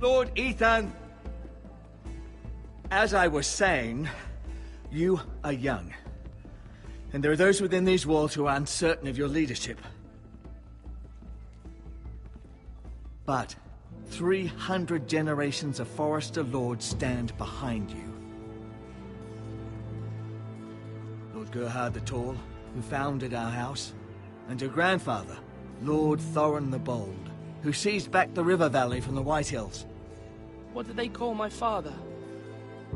Lord Ethan! As I was saying, you are young. And there are those within these walls who are uncertain of your leadership. But 300 generations of Forester Lords stand behind you. Lord Gerhard the Tall, who founded our house, and your grandfather, Lord Thorin the Bold, who seized back the river valley from the White Hills. What did they call my father?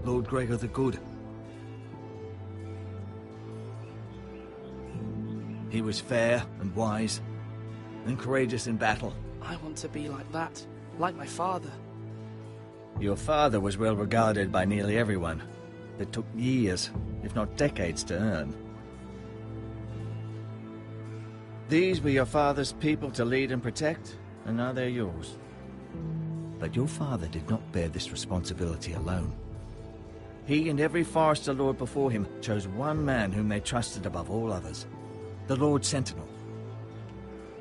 Lord Gregor the Good. He was fair and wise, and courageous in battle. I want to be like that, like my father. Your father was well regarded by nearly everyone. It took years, if not decades, to earn. These were your father's people to lead and protect, and now they're yours. But your father did not bear this responsibility alone. He and every Forester Lord before him chose one man whom they trusted above all others. The Lord Sentinel.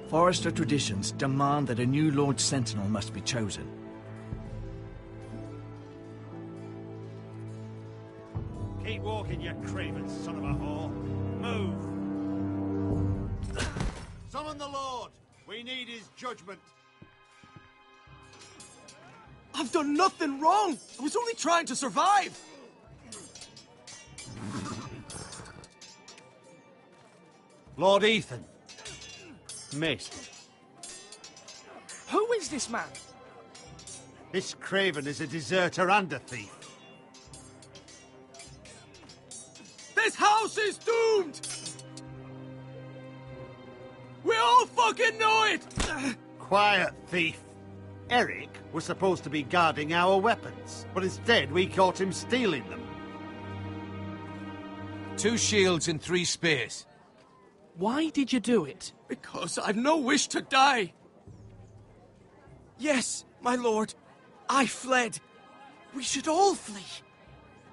Forester traditions demand that a new Lord Sentinel must be chosen. Keep walking, you craven son of a whore. Move! Summon the Lord! We need his judgment. I've done nothing wrong! I was only trying to survive! Lord Ethan. Mason. Who is this man? This craven is a deserter and a thief. This house is doomed! We all fucking know it! Quiet, thief. Eric was supposed to be guarding our weapons, but instead we caught him stealing them. 2 shields and 3 spears. Why did you do it? Because I've no wish to die. Yes, my lord. I fled. We should all flee.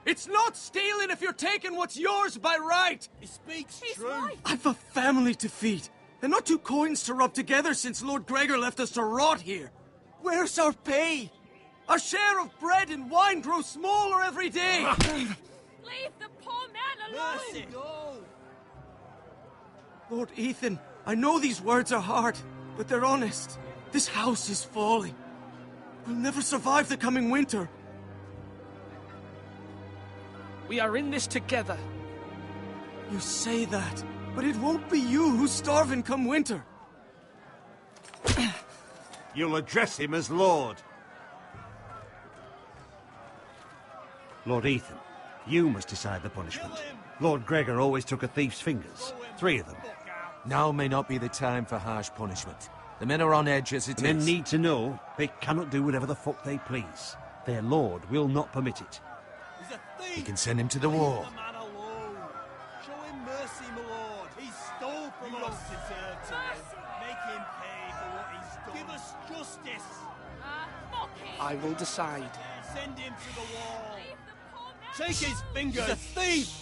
It's not stealing if you're taking what's yours by right. He speaks He's true. right. I've a family to feed, and not 2 coins to rub together since Lord Gregor left us to rot here. Where's our pay? Our share of bread and wine grows smaller every day. Leave the poor man alone! Mercy. Lord Ethan, I know these words are hard, but they're honest. This house is falling. We'll never survive the coming winter. We are in this together. You say that, but it won't be you who's starving come winter. You'll address him as Lord. Lord Ethan, you must decide the punishment. Lord Gregor always took a thief's fingers. 3 of them. Now may not be the time for harsh punishment. The men are on edge as it is. Men need to know they cannot do whatever the fuck they please. Their lord will not permit it. He's a thief! We can send him to the war. Leave the man alone. Show him mercy, my lord. He stole from us. Don't deserve to live. Make him pay for what he's done. Give us justice. Fuck him! I will decide. Send him to the wall. Leave the poor man Take his fingers. He's a thief.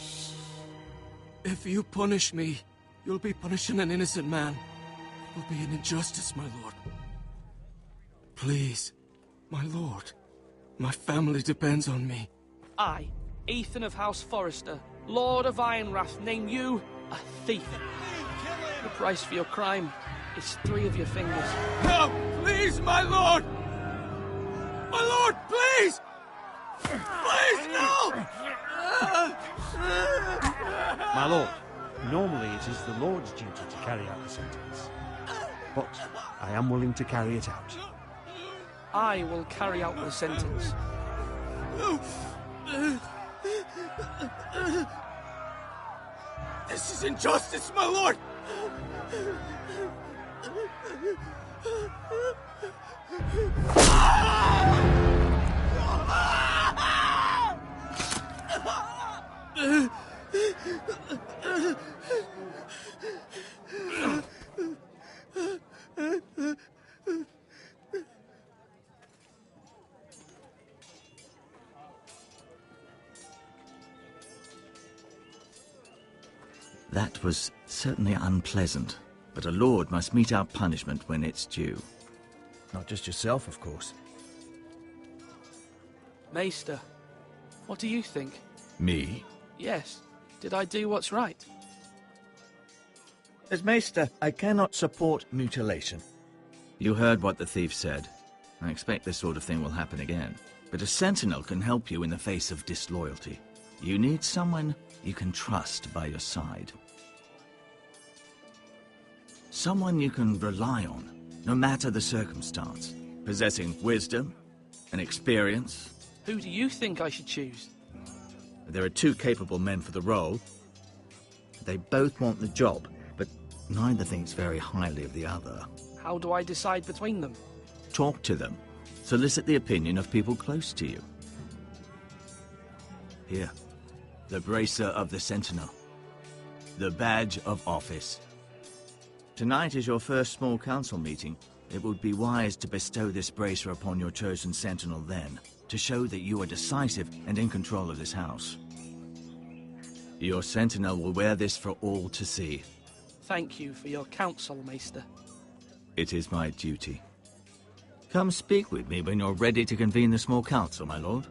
If you punish me, you'll be punishing an innocent man. It will be an injustice, my lord. Please, my lord. My family depends on me. I, Ethan of House Forester, Lord of Ironrath, name you a thief. The price for your crime is 3 of your fingers. No, please, my lord! My lord, please! Please, no! My lord, normally it is the Lord's duty to carry out the sentence. But I am willing to carry it out. I will carry out the sentence. This is injustice, my lord! That was certainly unpleasant, but a lord must mete out punishment when it's due. Not just yourself, of course. Maester, what do you think? Me? Yes. Did I do what's right? As Maester, I cannot support mutilation. You heard what the thief said. I expect this sort of thing will happen again. But a sentinel can help you in the face of disloyalty. You need someone you can trust by your side. Someone you can rely on, no matter the circumstance. Possessing wisdom and experience. Who do you think I should choose? There are two capable men for the role. They both want the job, but neither thinks very highly of the other. How do I decide between them? Talk to them. Solicit the opinion of people close to you. Here, the bracer of the Sentinel. The badge of office. Tonight is your first small council meeting. It would be wise to bestow this bracer upon your chosen Sentinel then, to show that you are decisive and in control of this house. Your Sentinel will wear this for all to see. Thank you for your counsel, Maester. It is my duty. Come speak with me when you're ready to convene the small council, my lord.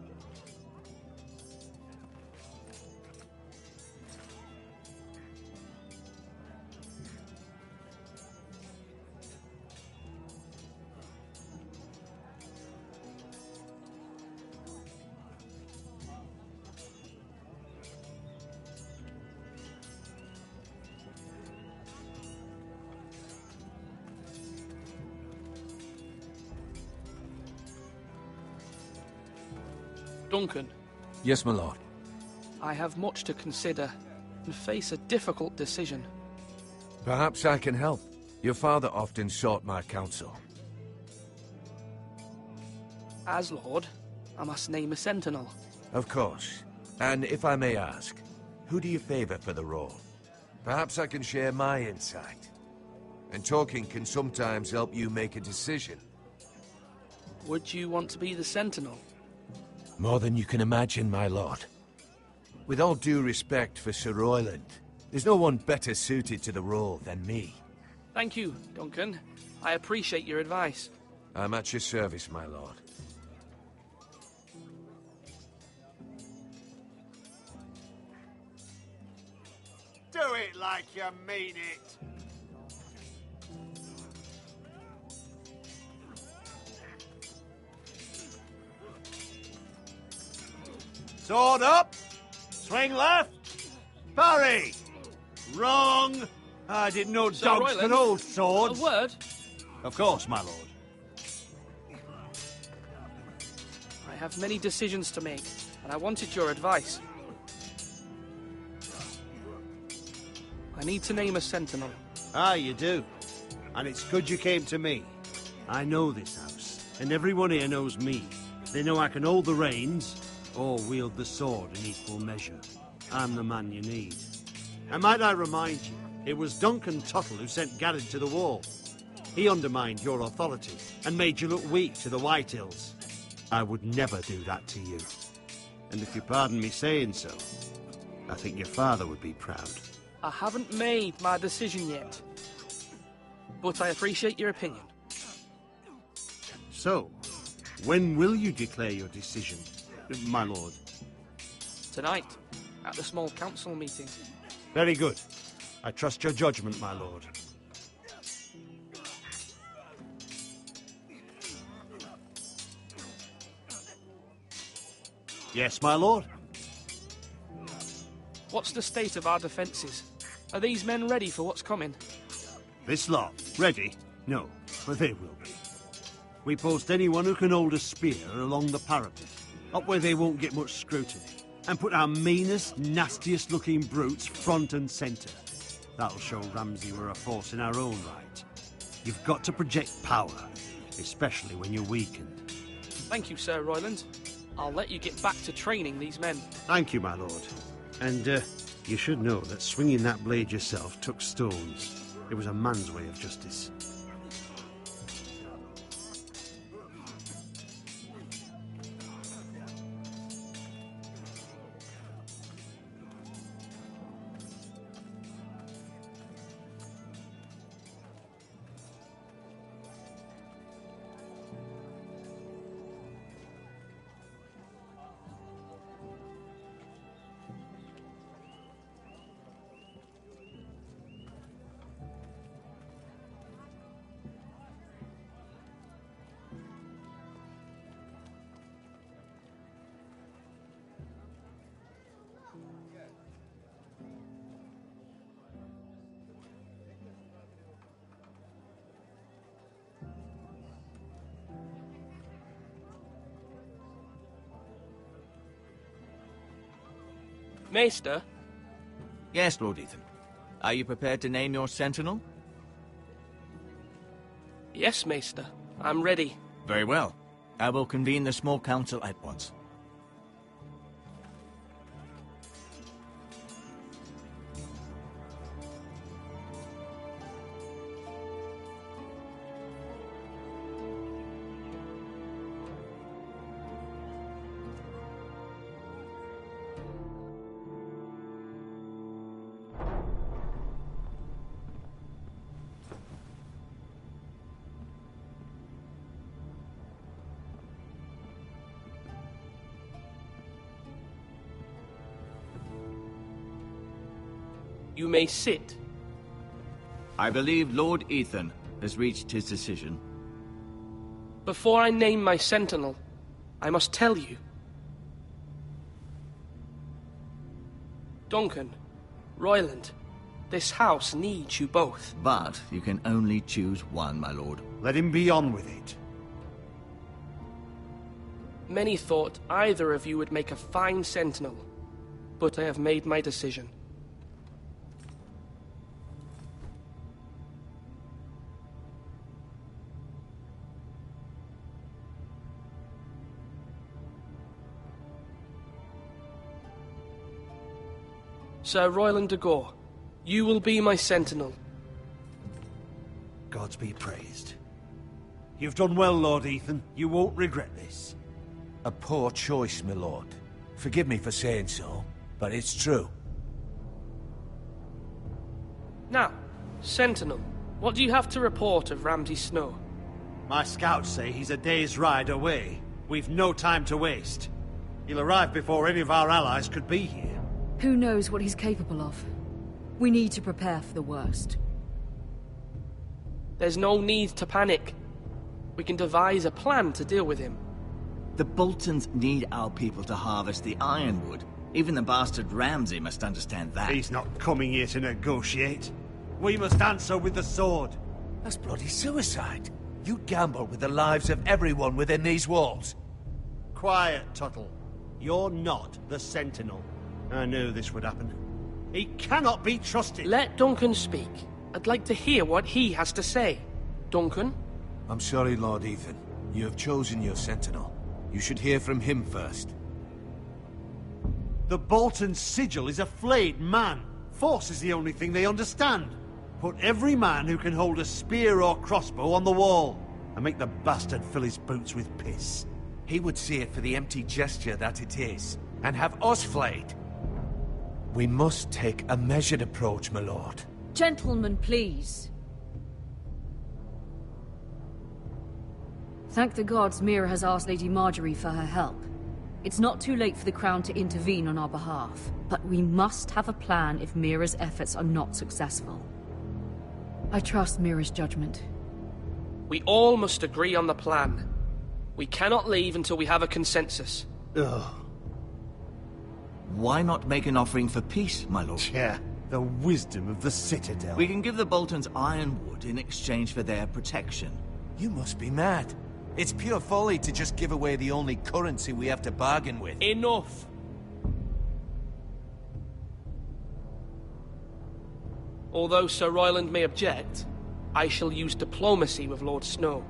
Duncan, Yes, my lord. I have much to consider and face a difficult decision. Perhaps I can help. Your father often sought my counsel. As Lord, I must name a sentinel. Of course. And if I may ask, who do you favor for the role? Perhaps I can share my insight. And talking can sometimes help you make a decision. Would you want to be the sentinel? More than you can imagine, my lord. With all due respect for Sir Royland, there's no one better suited to the role than me. Thank you, Duncan. I appreciate your advice. I'm at your service, my lord. Do it like you mean it. Sword up. Swing left. Parry. Wrong. I didn't know Sir dogs Royland, could hold A swords. word? Of course, my lord. I have many decisions to make, and I wanted your advice. I need to name a sentinel. Ah, you do. And it's good you came to me. I know this house, and everyone here knows me. They know I can hold the reins, or wield the sword in equal measure. I'm the man you need. And might I remind you, it was Duncan Tuttle who sent Garrett to the wall. He undermined your authority, and made you look weak to the Whitehills. I would never do that to you. And if you pardon me saying so, I think your father would be proud. I haven't made my decision yet, but I appreciate your opinion. So, when will you declare your decision, my lord? Tonight, at the small council meeting. Very good. I trust your judgment, my lord. Yes, my lord? What's the state of our defences? Are these men ready for what's coming? This lot, ready? No, but they will be. We post anyone who can hold a spear along the parapet, up where they won't get much scrutiny, and put our meanest, nastiest looking brutes front and centre. That'll show Ramsay we're a force in our own right. You've got to project power, especially when you're weakened. Thank you, Sir Royland. I'll let you get back to training these men. Thank you, my lord. And, you should know that swinging that blade yourself took stones. It was a man's way of justice. Maester? Yes, Lord Ethan. Are you prepared to name your sentinel? Yes, Maester. I'm ready. Very well. I will convene the small council at once. You may sit. I believe Lord Ethan has reached his decision. Before I name my sentinel, I must tell you. Duncan, Royland, this house needs you both. But you can only choose one, my lord. Let him be on with it. Many thought either of you would make a fine sentinel, but I have made my decision. Sir Royland de Gore, you will be my sentinel. Gods be praised. You've done well, Lord Ethan. You won't regret this. A poor choice, my lord. Forgive me for saying so, but it's true. Now, sentinel, what do you have to report of Ramsay Snow? My scouts say he's a day's ride away. We've no time to waste. He'll arrive before any of our allies could be here. Who knows what he's capable of? We need to prepare for the worst. There's no need to panic. We can devise a plan to deal with him. The Boltons need our people to harvest the ironwood. Even the bastard Ramsay must understand that. He's not coming here to negotiate. We must answer with the sword. That's bloody suicide. You gamble with the lives of everyone within these walls. Quiet, Tuttle. You're not the Sentinel. I knew this would happen. He cannot be trusted. Let Duncan speak. I'd like to hear what he has to say. Duncan? I'm sorry, Lord Ethan. You have chosen your sentinel. You should hear from him first. The Bolton sigil is a flayed man. Force is the only thing they understand. Put every man who can hold a spear or crossbow on the wall, and make the bastard fill his boots with piss. He would see it for the empty gesture that it is, and have us flayed. We must take a measured approach, my lord. Gentlemen, please. Thank the gods Mira has asked Lady Marjorie for her help. It's not too late for the Crown to intervene on our behalf, but we must have a plan if Mira's efforts are not successful. I trust Mira's judgment. We all must agree on the plan. We cannot leave until we have a consensus. Ugh. Why not make an offering for peace, my lord? Yeah, the wisdom of the Citadel. We can give the Boltons ironwood in exchange for their protection. You must be mad. It's pure folly to just give away the only currency we have to bargain with. Enough! Although Sir Royland may object, I shall use diplomacy with Lord Snow.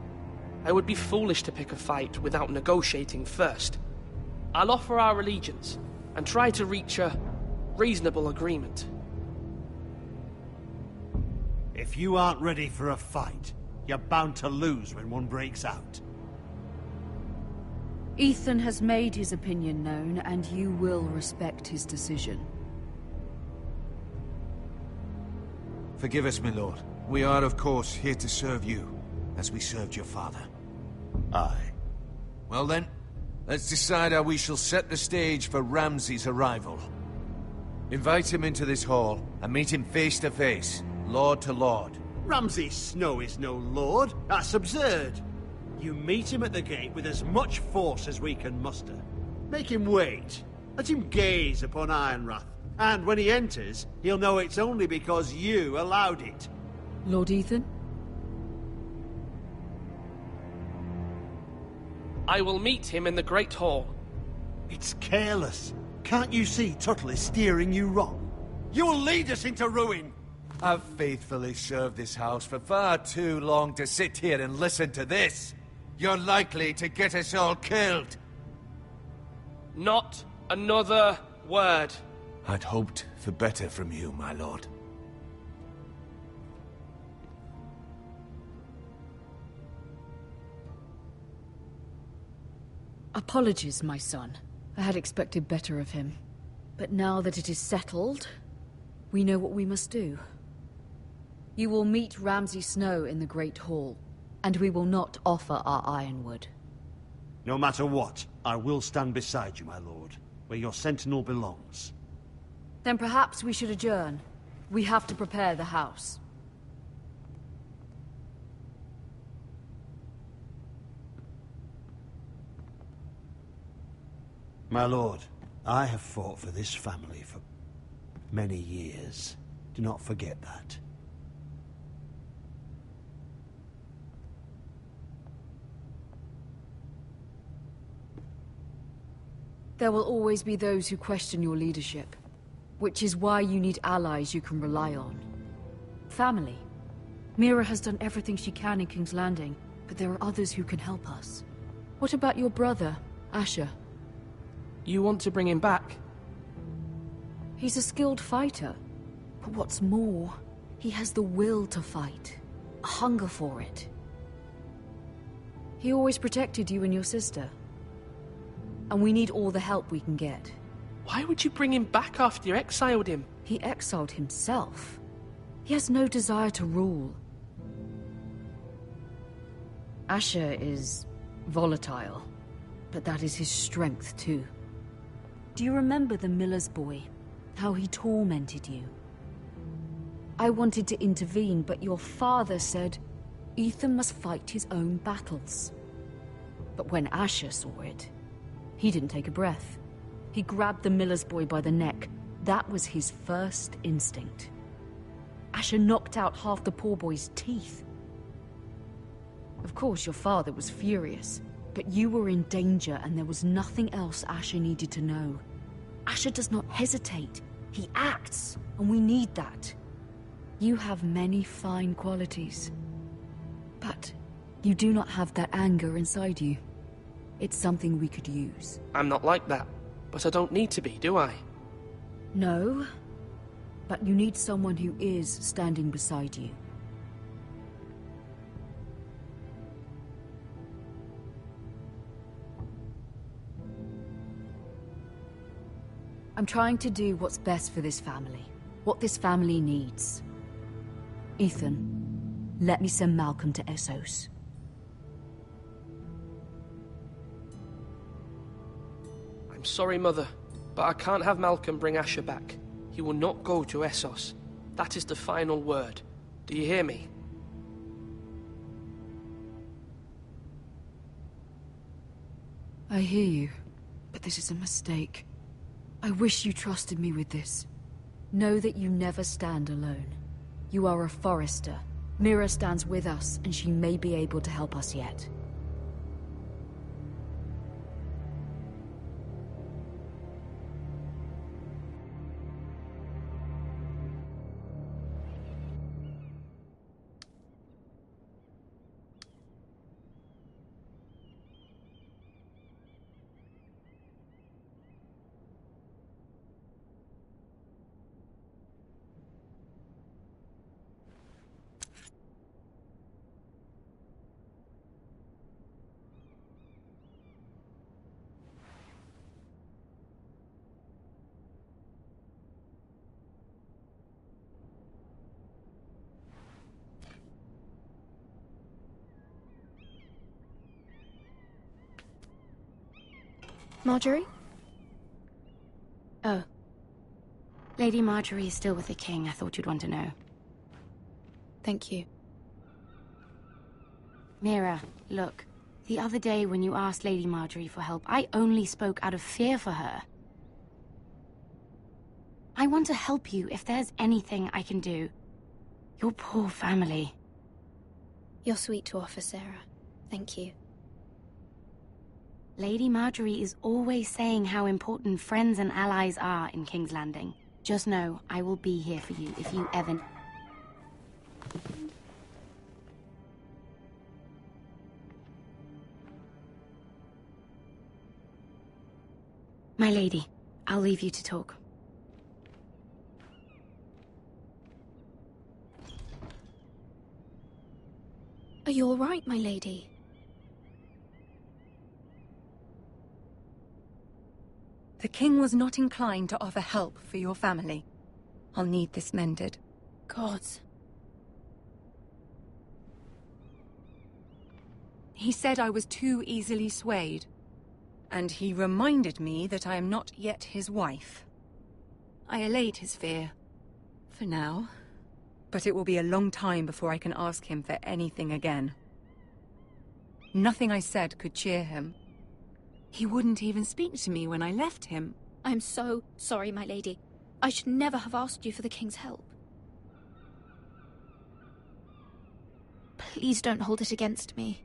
I would be foolish to pick a fight without negotiating first. I'll offer our allegiance, and try to reach a reasonable agreement. If you aren't ready for a fight, you're bound to lose when one breaks out. Ethan has made his opinion known, and you will respect his decision. Forgive us, my lord. We are, of course, here to serve you, as we served your father. Aye. Well then, let's decide how we shall set the stage for Ramsay's arrival. Invite him into this hall, and meet him face to face, lord to lord. Ramsay Snow is no lord. That's absurd. You meet him at the gate with as much force as we can muster. Make him wait. Let him gaze upon Ironrath. And when he enters, he'll know it's only because you allowed it. Lord Ethan? I will meet him in the Great Hall. It's careless. Can't you see Tuttle is steering you wrong? You will lead us into ruin! I've faithfully served this house for far too long to sit here and listen to this. You're likely to get us all killed. Not another word. I'd hoped for better from you, my lord. Apologies, my son. I had expected better of him. But now that it is settled, we know what we must do. You will meet Ramsay Snow in the Great Hall, and we will not offer our ironwood. No matter what, I will stand beside you, my lord, where your sentinel belongs. Then perhaps we should adjourn. We have to prepare the house. My lord, I have fought for this family for many years. Do not forget that. There will always be those who question your leadership, which is why you need allies you can rely on. Family. Mira has done everything she can in King's Landing, but there are others who can help us. What about your brother, Asher? You want to bring him back? He's a skilled fighter, but what's more, he has the will to fight, a hunger for it. He always protected you and your sister, and we need all the help we can get. Why would you bring him back after you exiled him? He exiled himself. He has no desire to rule. Asher is volatile, but that is his strength too. Do you remember the miller's boy? How he tormented you? I wanted to intervene, but your father said Ethan must fight his own battles. But when Asher saw it, he didn't take a breath. He grabbed the miller's boy by the neck. That was his first instinct. Asher knocked out half the poor boy's teeth. Of course, your father was furious, but you were in danger and there was nothing else Asher needed to know. Asher does not hesitate. He acts, and we need that. You have many fine qualities, but you do not have that anger inside you. It's something we could use. I'm not like that, but I don't need to be, do I? No, but you need someone who is standing beside you. I'm trying to do what's best for this family. What this family needs. Ethan, let me send Malcolm to Essos. I'm sorry, Mother, but I can't have Malcolm bring Asher back. He will not go to Essos. That is the final word. Do you hear me? I hear you, but this is a mistake. I wish you trusted me with this. Know that you never stand alone. You are a Forester. Mira stands with us, and she may be able to help us yet. Marjorie? Oh. Lady Marjorie is still with the king. I thought you'd want to know. Thank you. Mira, look. The other day when you asked Lady Marjorie for help, I only spoke out of fear for her. I want to help you if there's anything I can do. Your poor family. You're sweet to offer, Sarah. Thank you. Lady Marjorie is always saying how important friends and allies are in King's Landing. Just know, I will be here for you if you ever... My lady, I'll leave you to talk. Are you all right, my lady? The king was not inclined to offer help for your family. I'll need this mended. Gods. He said I was too easily swayed. And he reminded me that I am not yet his wife. I allayed his fear. For now. But it will be a long time before I can ask him for anything again. Nothing I said could cheer him. He wouldn't even speak to me when I left him. I'm so sorry, my lady. I should never have asked you for the king's help. Please don't hold it against me.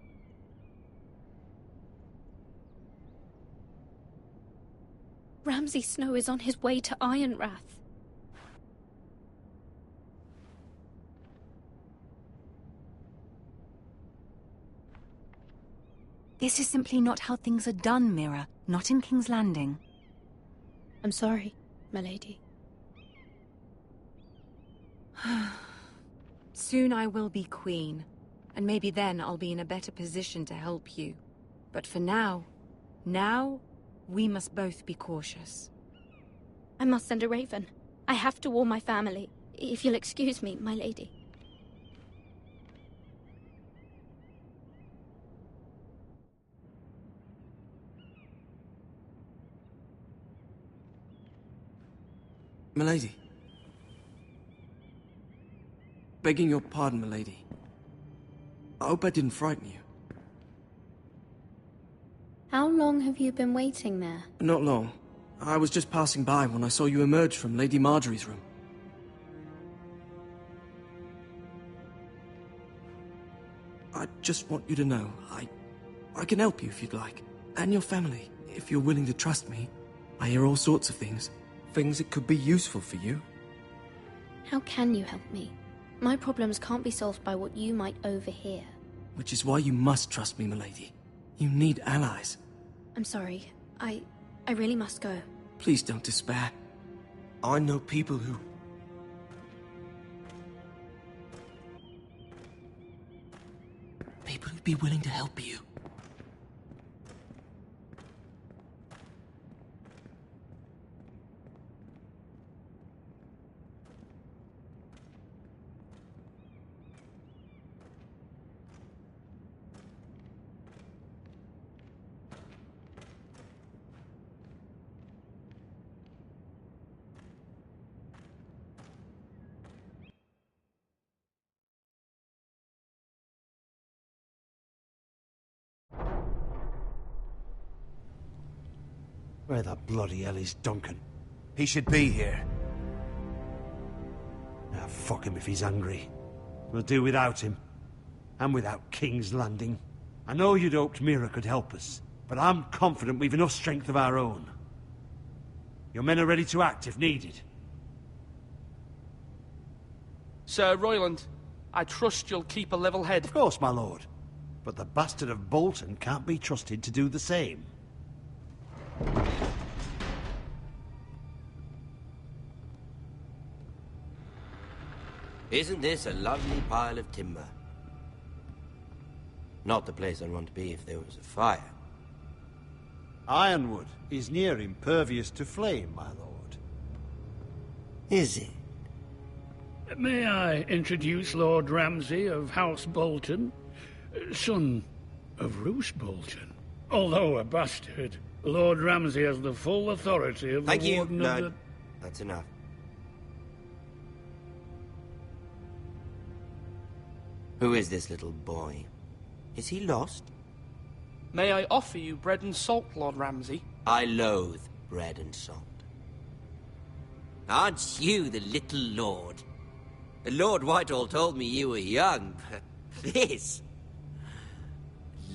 Ramsay Snow is on his way to Ironrath. This is simply not how things are done, Mira. Not in King's Landing. I'm sorry, my lady. Soon I will be queen, and maybe then I'll be in a better position to help you. But for now, we must both be cautious. I must send a raven. I have to warn my family. If you'll excuse me, my lady. Milady. Begging your pardon, milady. I hope I didn't frighten you. How long have you been waiting there? Not long. I was just passing by when I saw you emerge from Lady Marjorie's room. I just want you to know, I can help you if you'd like. And your family, if you're willing to trust me. I hear all sorts of things. Things that could be useful for you. How can you help me? My problems can't be solved by what you might overhear. Which is why you must trust me, milady. You need allies. I'm sorry. I really must go. Please don't despair. I know people who... People who'd be willing to help you. Where the bloody hell is Duncan? He should be here. Ah, fuck him if he's angry. We'll do without him. And without King's Landing. I know you'd hoped Mira could help us, but I'm confident we've enough strength of our own. Your men are ready to act if needed. Sir Royland, I trust you'll keep a level head. Of course, my lord. But the bastard of Bolton can't be trusted to do the same. Isn't this a lovely pile of timber? Not the place I'd want to be if there was a fire. Ironwood is near impervious to flame, my lord. Is it? May I introduce Lord Ramsay of House Bolton, son of Roose Bolton. Although a bastard, Lord Ramsay has the full authority of the Warden of the... That's enough. Who is this little boy? Is he lost? May I offer you bread and salt, Lord Ramsay? I loathe bread and salt. Aren't you the little lord? Lord Whitehall told me you were young, but this...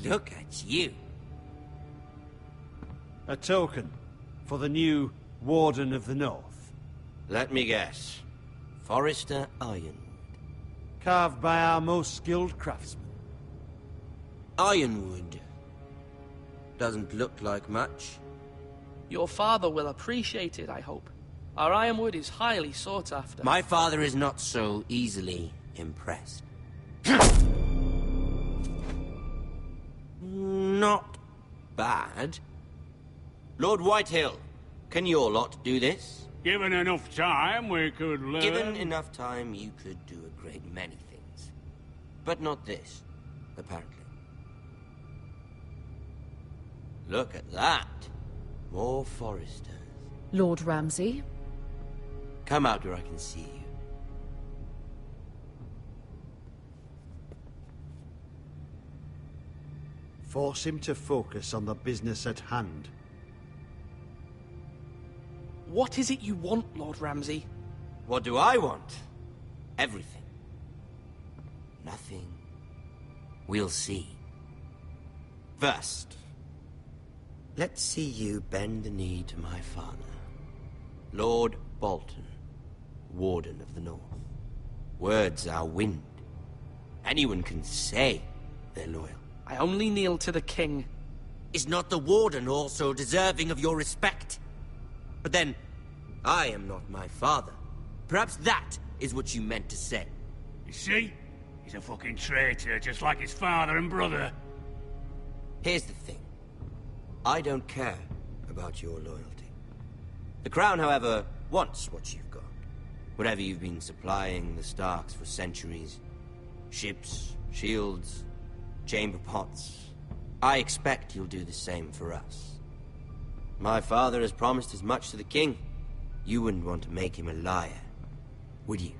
Look at you. A token for the new Warden of the North. Let me guess. Forrester Ironwood. Carved by our most skilled craftsmen. Ironwood. Doesn't look like much. Your father will appreciate it, I hope. Our ironwood is highly sought after. My father is not so easily impressed. Not bad. Lord Whitehill, can your lot do this? Given enough time, we could learn... Given enough time, you could do a great many things. But not this, apparently. Look at that. More Foresters. Lord Ramsay? Come out where I can see you. Force him to focus on the business at hand. What is it you want, Lord Ramsay? What do I want? Everything. Nothing. We'll see. First, let's see you bend the knee to my father, Lord Bolton, Warden of the North. Words are wind. Anyone can say they're loyal. I only kneel to the king. Is not the Warden also deserving of your respect? But then, I am not my father. Perhaps that is what you meant to say. You see? He's a fucking traitor, just like his father and brother. Here's the thing. I don't care about your loyalty. The Crown, however, wants what you've got. Whatever you've been supplying the Starks for centuries. Ships, shields, chamber pots. I expect you'll do the same for us. My father has promised as much to the king. You wouldn't want to make him a liar, would you?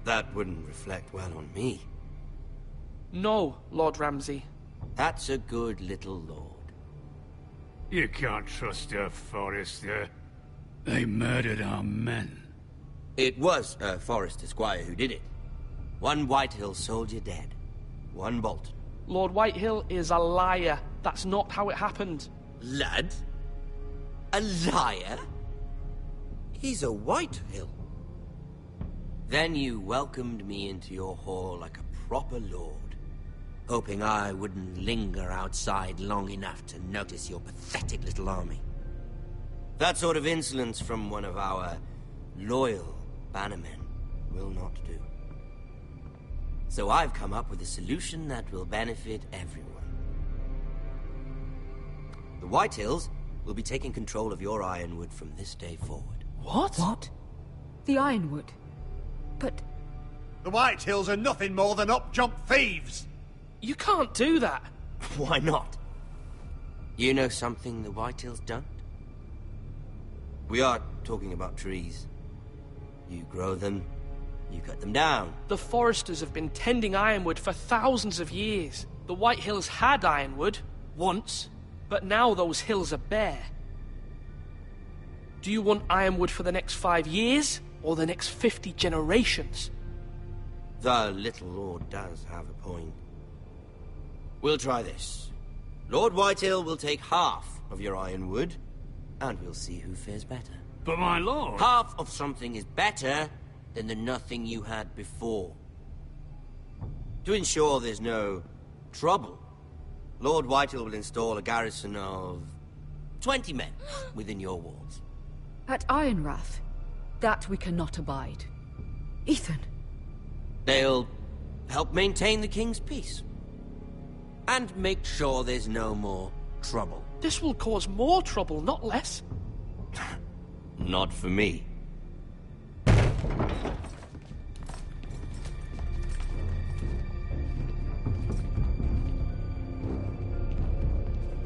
That wouldn't reflect well on me. No, Lord Ramsay. That's a good little lord. You can't trust a Forrester. They murdered our men. It was a Forrester squire who did it. One Whitehill soldier dead. One Bolton. Lord Whitehill is a liar. That's not how it happened. Lad? A liar? He's a Whitehill. Then you welcomed me into your hall like a proper lord, hoping I wouldn't linger outside long enough to notice your pathetic little army. That sort of insolence from one of our loyal bannermen will not do. So I've come up with a solution that will benefit everyone. The Whitehills will be taking control of your Ironwood from this day forward. What? What? The Ironwood? But... The Whitehills are nothing more than up-jump thieves! You can't do that! Why not? You know something the Whitehills don't? We are talking about trees. You grow them, you cut them down. The Foresters have been tending Ironwood for thousands of years. The Whitehills had Ironwood, once, but now those hills are bare. Do you want Ironwood for the next 5 years, or the next 50 generations? The little lord does have a point. We'll try this. Lord Whitehill will take half of your Ironwood, and we'll see who fares better. But my lord... Half of something is better than the nothing you had before. To ensure there's no trouble, Lord Whitehill will install a garrison of 20 men within your walls. At Ironrath? That we cannot abide. Ethan! They'll help maintain the king's peace. And make sure there's no more trouble. This will cause more trouble, not less. Not for me.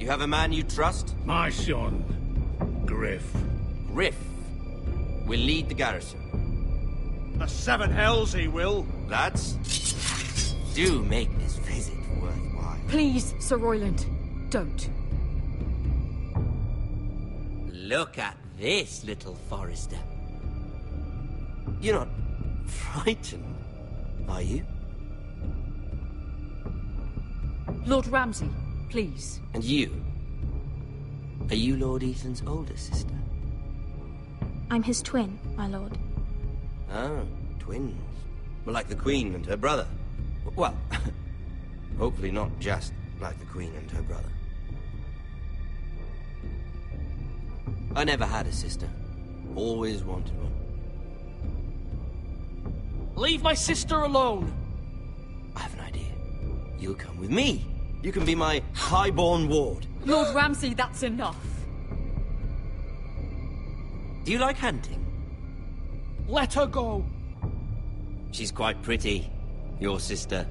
You have a man you trust? My son, Griff. Griff will lead the garrison. The seven hells he will. Lads, do make this visit worthwhile. Please, Sir Royland, don't. Look at this, little Forester. You're not frightened, are you? Lord Ramsay, please. And you? Are you Lord Ethan's older sister? I'm his twin, my lord. Oh, twins. Well, like the Queen and her brother. Well, hopefully not just like the Queen and her brother. I never had a sister. Always wanted one. Leave my sister alone! I have an idea. You'll come with me. You can be my highborn ward. Lord Ramsay, that's enough. Do you like hunting? Let her go! She's quite pretty, your sister.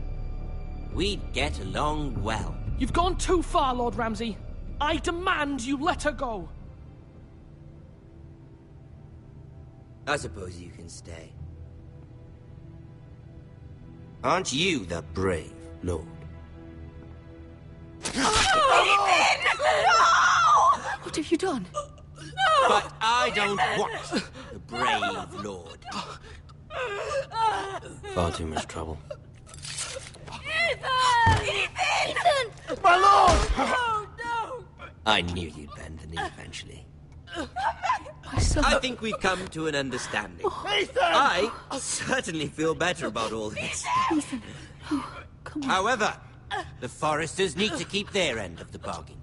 We'd get along well. You've gone too far, Lord Ramsay. I demand you let her go. I suppose you can stay. Aren't you the brave lord? What have you done? But I don't want the brave lord. Far too much trouble. Ethan! My lord! Oh, no! I knew you'd bend the knee eventually. My son. I think we've come to an understanding. Ethan! I certainly feel better about all this. Ethan. Oh, come on. However, the Foresters need to keep their end of the bargain.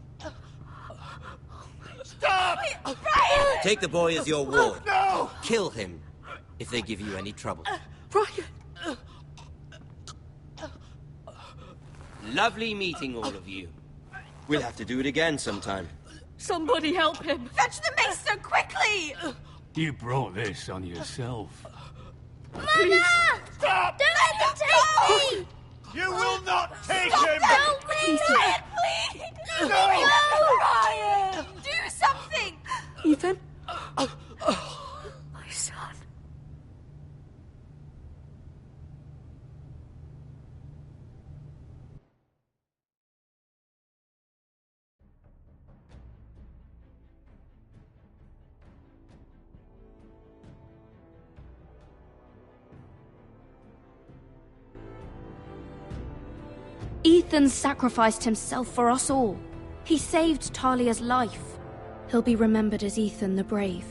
Stop! Brian! Take the boy as your ward. No! Kill him if they give you any trouble. Brian! Lovely meeting all of you. We'll have to do it again sometime. Somebody help him! Fetch the maester quickly! You brought this on yourself. Mother! Stop! Don't let him take me! You will not take Stop, him! help me! Brian, please! No! Brian! Do something! Ethan? My son. Ethan sacrificed himself for us all. He saved Talia's life. He'll be remembered as Ethan the Brave.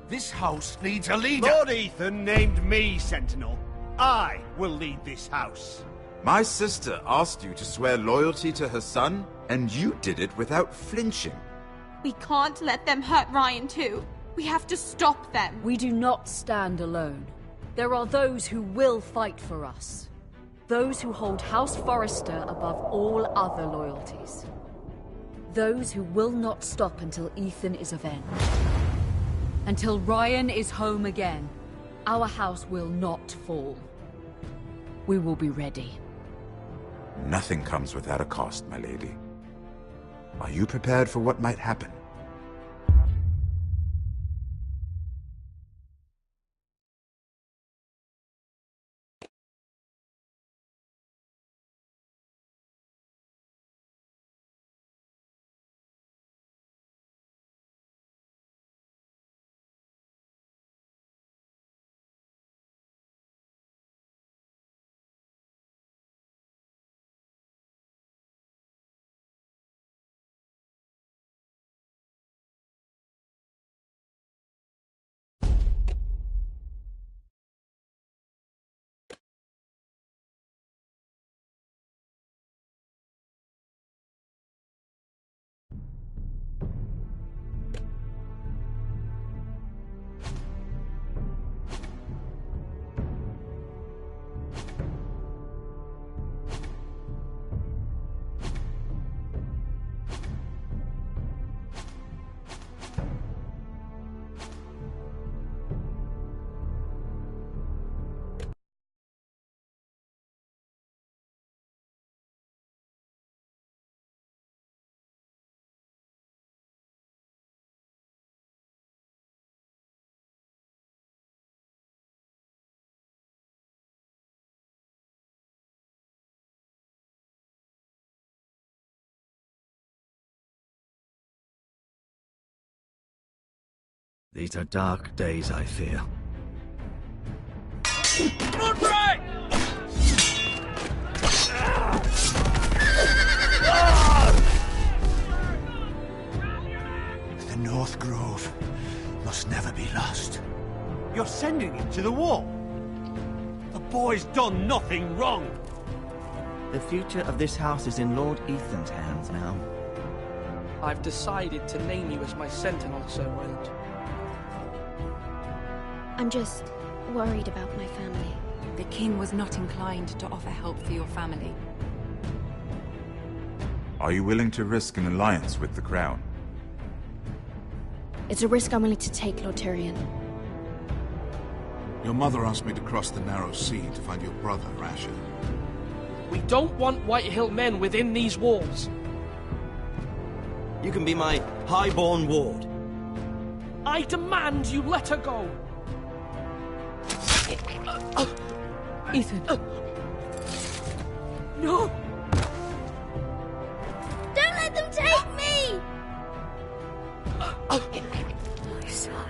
This house needs a leader! Lord Ethan named me Sentinel. I will lead this house. My sister asked you to swear loyalty to her son, and you did it without flinching. We can't let them hurt Ryan too. We have to stop them. We do not stand alone. There are those who will fight for us. Those who hold House Forrester above all other loyalties. Those who will not stop until Ethan is avenged. Until Ryan is home again, our house will not fall. We will be ready. Nothing comes without a cost, my lady. Are you prepared for what might happen? These are dark days, I fear. Right! You're sending him to the war? The boy's done nothing wrong. The future of this house is in Lord Ethan's hands now. I've decided to name you as my sentinel, Sir Royland. I'm just worried about my family. The king was not inclined to offer help for your family. Are you willing to risk an alliance with the Crown? It's a risk I'm willing to take, Lord Tyrion. Your mother asked me to cross the narrow sea to find your brother, Asher. We don't want Whitehill men within these walls. You can be my highborn ward. I demand you let her go. Ethan. No! Don't let them take me! My son.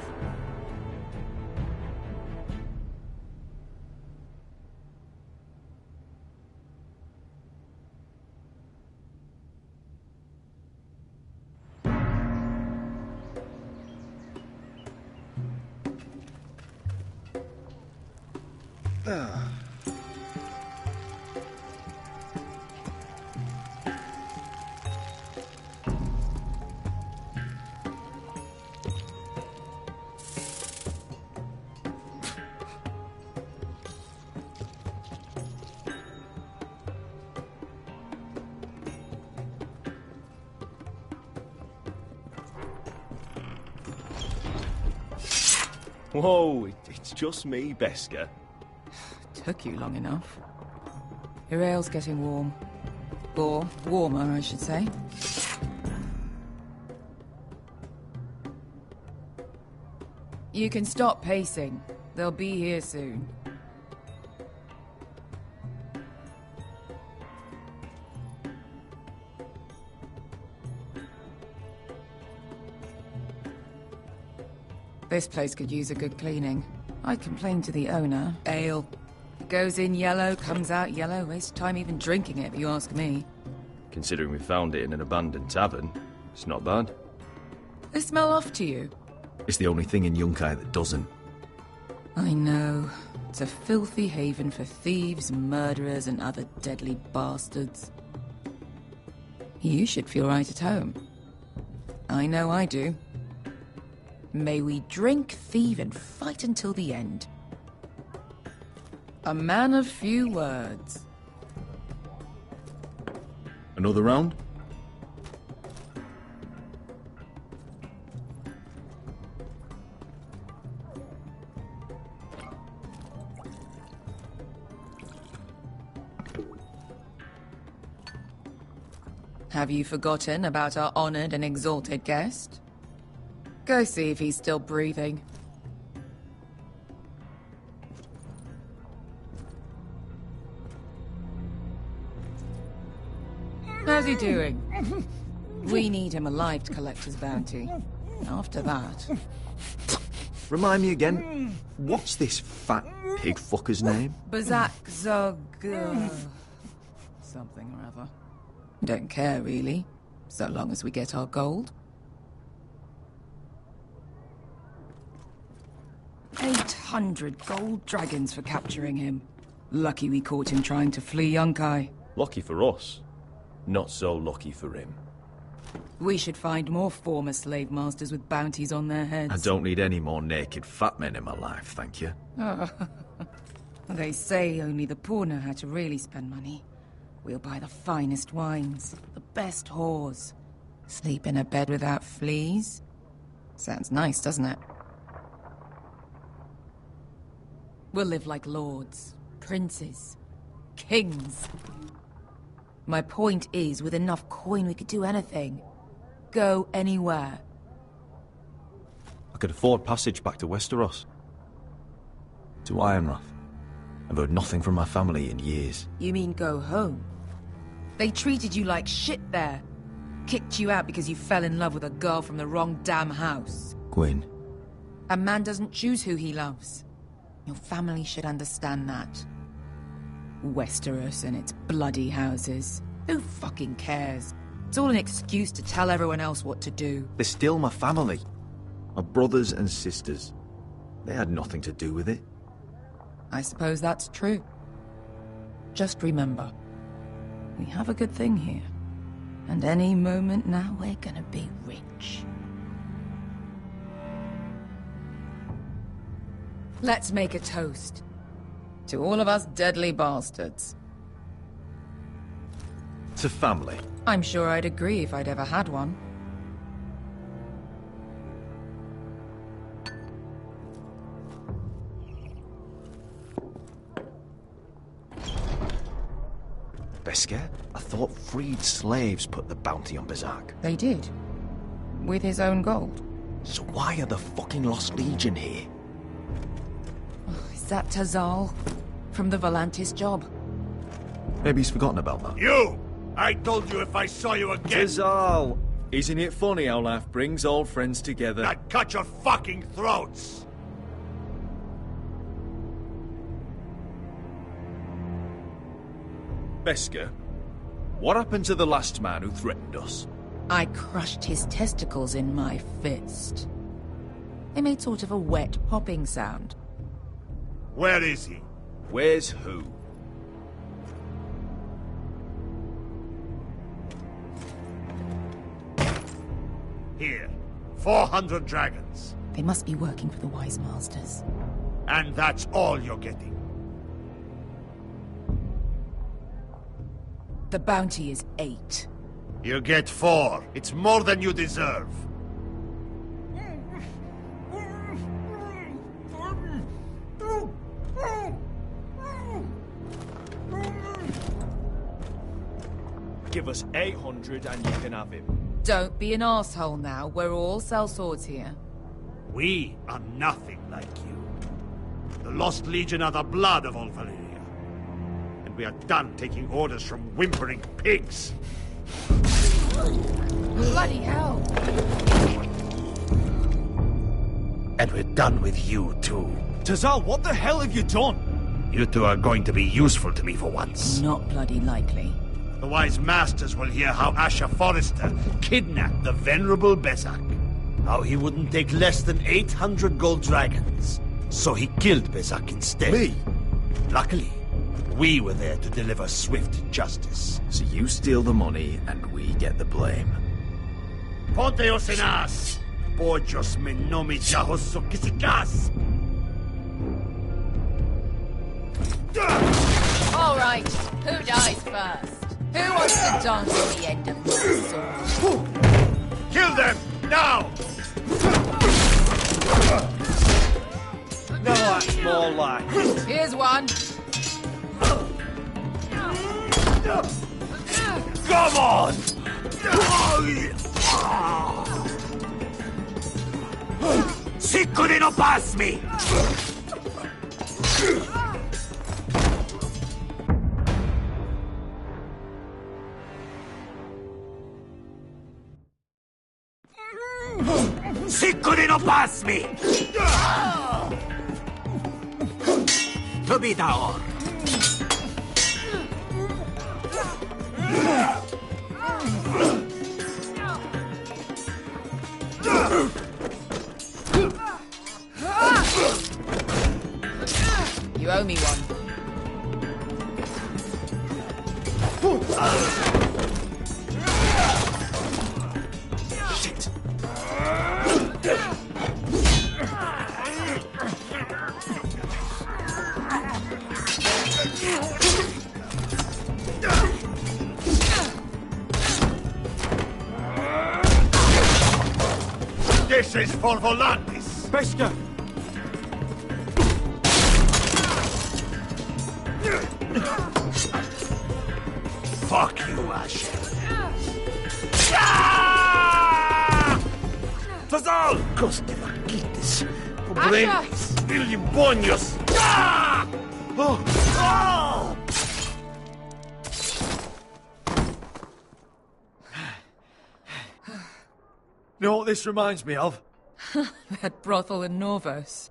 Whoa, it's just me, Beskar. Took you long enough. Your ale's getting warm. Or warmer, I should say. You can stop pacing. They'll be here soon. This place could use a good cleaning. I complained to the owner. Ale. Goes in yellow, comes out yellow. Waste time even drinking it, if you ask me. Considering we found it in an abandoned tavern, it's not bad. They smell off to you. It's the only thing in Yunkai that doesn't. I know. It's a filthy haven for thieves, murderers, and other deadly bastards. You should feel right at home. I know I do. May we drink, thieve, and fight until the end. A man of few words. Another round? Have you forgotten about our honored and exalted guest? Go see if he's still breathing. How's he doing? We need him alive to collect his bounty. After that... Remind me again, what's this fat pig fucker's name? Bazak Zog... something or other. Don't care, really. So long as we get our gold. 800 gold dragons for capturing him. Lucky we caught him trying to flee Yunkai. Lucky for us. Not so lucky for him. We should find more former slave masters with bounties on their heads. I don't need any more naked fat men in my life, thank you. They say only the poor know how to really spend money. We'll buy the finest wines, the best whores. Sleep in a bed without fleas. Sounds nice, doesn't it? We'll live like lords, princes, kings. My point is, with enough coin we could do anything. Go anywhere. I could afford passage back to Westeros. To Ironrath. I've heard nothing from my family in years. You mean go home? They treated you like shit there. Kicked you out because you fell in love with a girl from the wrong damn house. Gwyn. A man doesn't choose who he loves. Your family should understand that. Westeros and its bloody houses. Who fucking cares? It's all an excuse to tell everyone else what to do. They're still my family. My brothers and sisters. They had nothing to do with it. I suppose that's true. Just remember, we have a good thing here. And any moment now, we're gonna be rich. Let's make a toast. To all of us deadly bastards. To family. I'm sure I'd agree if I'd ever had one. Besker? I thought freed slaves put the bounty on Berserk. They did. With his own gold. So why are the fucking Lost Legion here? Is that Tazal? From the Volantis job? Maybe he's forgotten about that. You! I told you if I saw you again... Tazal! Isn't it funny how life brings old friends together? I'd cut your fucking throats! Besker, what happened to the last man who threatened us? I crushed his testicles in my fist. They made sort of a wet popping sound. Where is he? Where's who? Here. 400 dragons. They must be working for the Wise Masters. And that's all you're getting. The bounty is 8. You get 4. It's more than you deserve. Give us 800 and you can have him. Don't be an asshole now. We're all sellswords here. We are nothing like you. The Lost Legion are the blood of all Valyria. And we are done taking orders from whimpering pigs. Bloody hell! And we're done with you, too. Tazal, what the hell have you done? You two are going to be useful to me for once. Not bloody likely. The Wise Masters will hear how Asher Forrester kidnapped the venerable Besak. How he wouldn't take less than 800 gold dragons. So he killed Besak instead. Me? Luckily, we were there to deliver swift justice. So you steal the money and we get the blame. Ponteos en as! Pojos me nomi jahoso kisikas! All right, who dies first? Who wants to dance on the end of my sword? Kill them! Now! No, that's more like. Here's one. Come on! Sicko di non pass me! Sicko di non pass me! To be down. You owe me one. Shit. This is for Volantis. Besker! Fuck you, Asher. Tazal! Coste vaquites. Pobrenis. Bilibonios. Oh! Oh! You know what this reminds me of? That brothel in Norvos.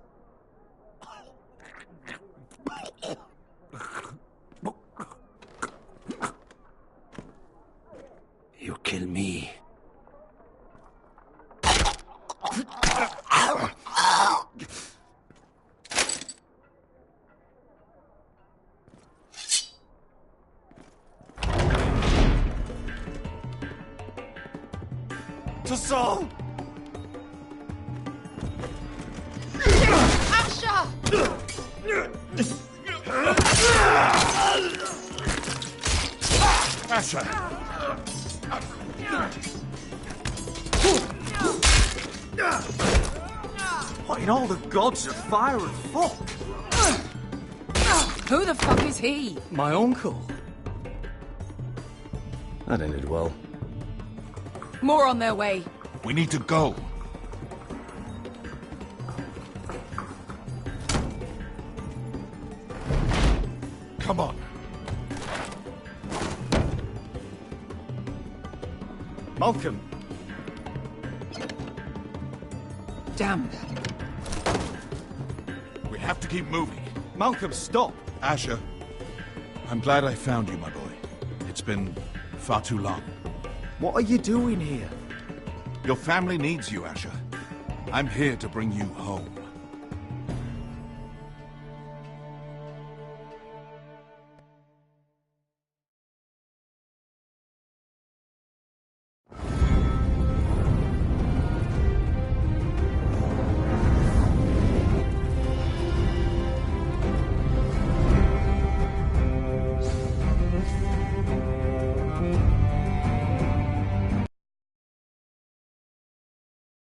You kill me. To Saul! Asher! Asher! What in all the gods of fire and fuck? Who the fuck is he? My uncle. That ended well. More on their way. We need to go. Come on. Malcolm. Damn. We have to keep moving. Malcolm, stop. Asher, I'm glad I found you, my boy. It's been far too long. What are you doing here? Your family needs you, Asher. I'm here to bring you home.